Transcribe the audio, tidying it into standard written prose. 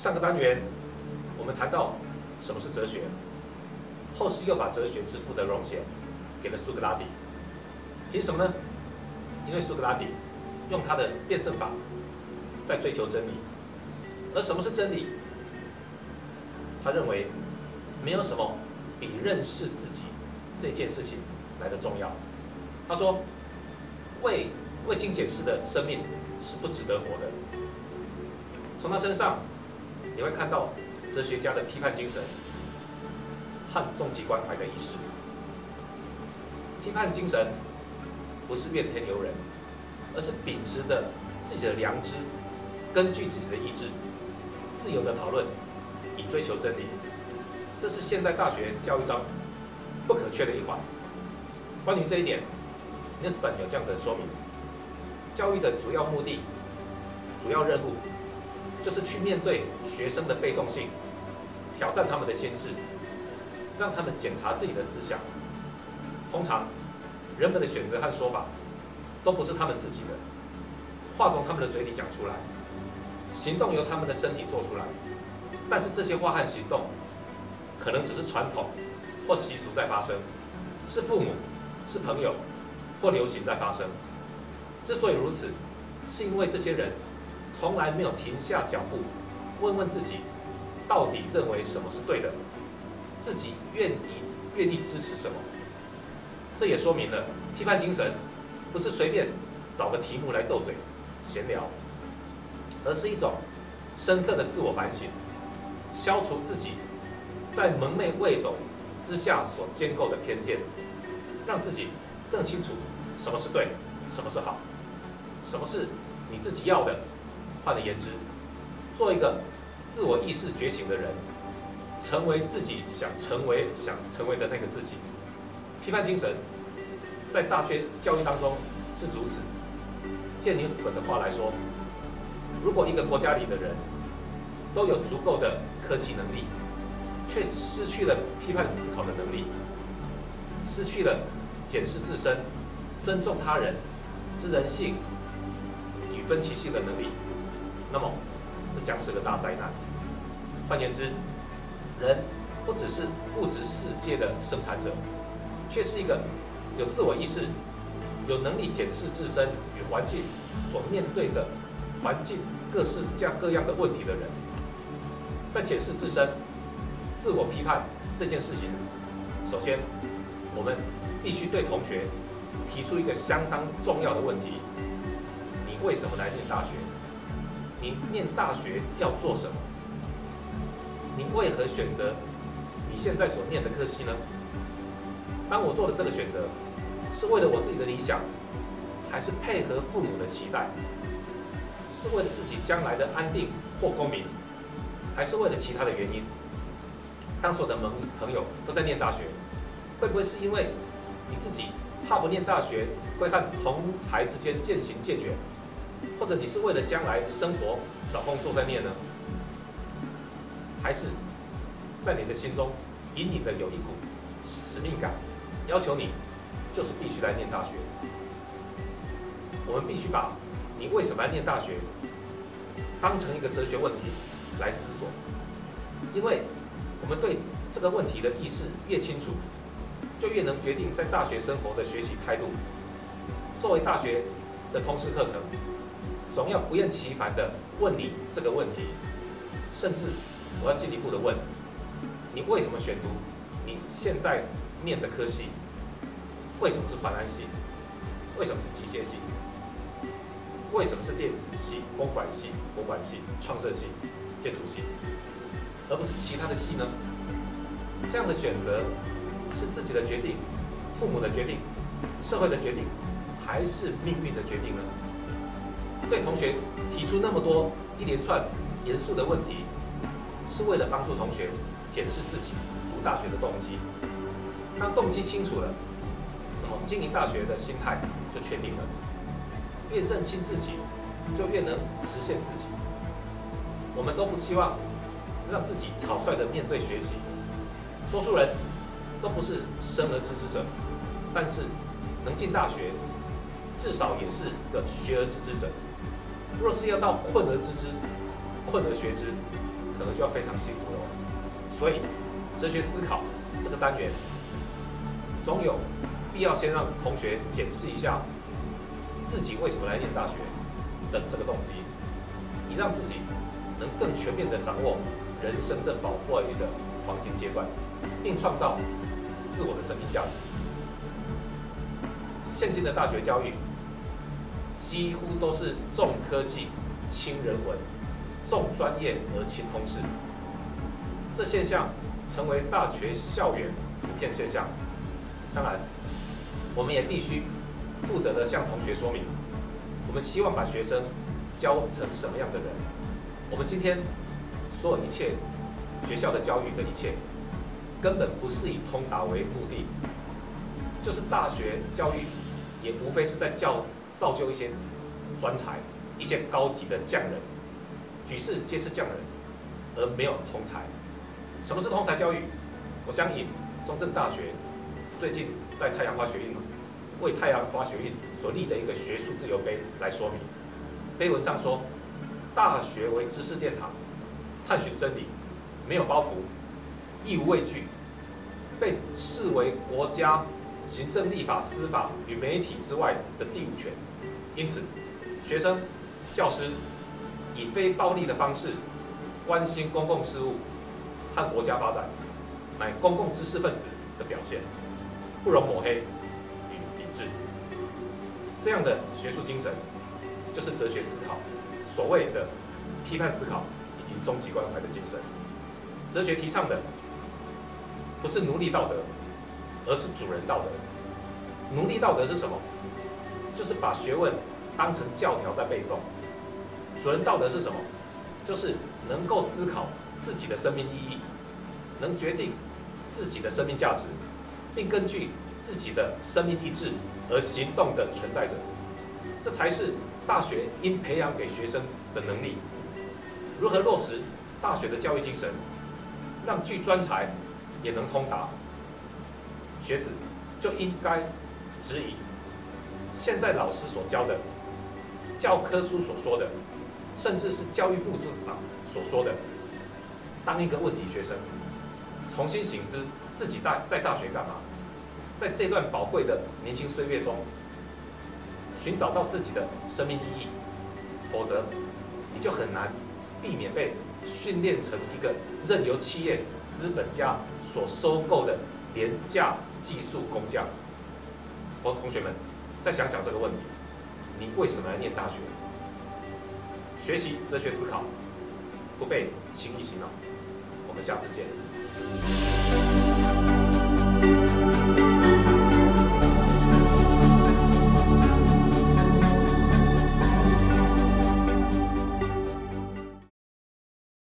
上个单元我们谈到什么是哲学，后世又把哲学之父的荣衔给了苏格拉底。凭什么呢？因为苏格拉底用他的辩证法在追求真理。而什么是真理？他认为没有什么比认识自己这件事情来得重要。他说，未经检视的生命是不值得活的。从他身上，你会看到哲学家的批判精神和终极关怀的意识。批判精神不是怨天尤人，而是秉持着自己的良知，根据自己的意志，自由的讨论，以追求真理。这是现代大学教育章不可缺的一环。关于这一点 ，Nisbet 有这样的说明：教育的主要目的、主要任务，就是去面对学生的被动性，挑战他们的心智，让他们检查自己的思想。通常，人们的选择和说法都不是他们自己的，话从他们的嘴里讲出来，行动由他们的身体做出来。但是这些话和行动，可能只是传统或习俗在发生，是父母、是朋友或流行在发生。之所以如此，是因为这些人从来没有停下脚步，问问自己，到底认为什么是对的，自己愿意支持什么。这也说明了批判精神不是随便找个题目来斗嘴、闲聊，而是一种深刻的自我反省，消除自己在蒙昧未懂之下所建构的偏见，让自己更清楚什么是对，什么是好，什么是你自己要的。换言之，做一个自我意识觉醒的人，成为自己想成为的那个自己。批判精神在大学教育当中是如此。借尼斯本的话来说，如果一个国家里的人都有足够的科技能力，却失去了批判思考的能力，失去了检视自身、尊重他人之人性与分歧性的能力，那么这将是个大灾难。换言之，人不只是物质世界的生产者，却是一个有自我意识、有能力检视自身与环境所面对的环境各式各样的问题的人。在检视自身、自我批判这件事情，首先我们必须对同学提出一个相当重要的问题：你为什么来念大学？你念大学要做什么？你为何选择你现在所念的科系呢？当我做的这个选择，是为了我自己的理想，还是配合父母的期待？是为了自己将来的安定或功名，还是为了其他的原因？当所有的朋友都在念大学，会不会是因为你自己怕不念大学会和同才之间渐行渐远，或者你是为了将来生活找工作在念呢？还是在你的心中隐隐的有一股使命感，要求你就是必须来念大学？我们必须把你为什么要念大学当成一个哲学问题来思索，因为我们对这个问题的意识越清楚，就越能决定在大学生活的学习态度。作为大学的通识课程，总要不厌其烦地问你这个问题，甚至我要进一步的问，你为什么选读你现在念的科系？为什么是环安系？为什么是机械系？为什么是电子系、公管系、国管系、创设系、建筑系，而不是其他的系呢？这样的选择是自己的决定、父母的决定、社会的决定，还是命运的决定呢？对同学提出那么多一连串严肃的问题，是为了帮助同学检视自己读大学的动机。当动机清楚了，那么经营大学的心态就确定了。越认清自己，就越能实现自己。我们都不希望让自己草率地面对学习。多数人都不是生而知之者，但是能进大学，至少也是个学而知之者。若是要到困而知之、困而学之，可可能就要非常辛苦了。所以，哲学思考这个单元，总有必要先让同学检视一下自己为什么来念大学的这个动机，以让自己能更全面地掌握人生这宝贵的黄金阶段，并创造自我的生命价值。现今的大学教育几乎都是重科技、轻人文、重专业而轻通识，这现象成为大学校园普遍现象。当然，我们也必须负责地向同学说明，我们希望把学生教成什么样的人。我们今天所有一切学校的教育的一切，根本不是以通达为目的，就是大学教育也无非是在造就一些专才、一些高级的匠人，举世皆是匠人，而没有通才。什么是通才教育？我想以中正大学最近在太阳花学运为太阳花学运所立的一个学术自由碑来说明。碑文上说，大学为知识殿堂，探寻真理，没有包袱，亦无畏惧，被视为国家行政、立法、司法与媒体之外的第五权。因此，学生、教师以非暴力的方式关心公共事务和国家发展，乃公共知识分子的表现，不容抹黑与抵制。这样的学术精神，就是哲学思考所谓的批判思考以及终极关怀的精神。哲学提倡的不是奴隶道德，而是主人道德。奴隶道德是什么？就是把学问当成教条在背诵。主人道德是什么？就是能够思考自己的生命意义，能决定自己的生命价值，并根据自己的生命意志而行动的存在者。这才是大学应培养给学生的能力。如何落实大学的教育精神，让具专才也能通达？学子就应该质疑现在老师所教的、教科书所说的，甚至是教育部组长所说的，当一个问题学生，重新省思自己在大学干嘛，在这段宝贵的年轻岁月中，寻找到自己的生命意义，否则你就很难避免被训练成一个任由企业资本家所收购的廉价技术工匠。同学们，再想想这个问题：你为什么来念大学？学习哲学思考，不被轻易洗脑。我们下次见。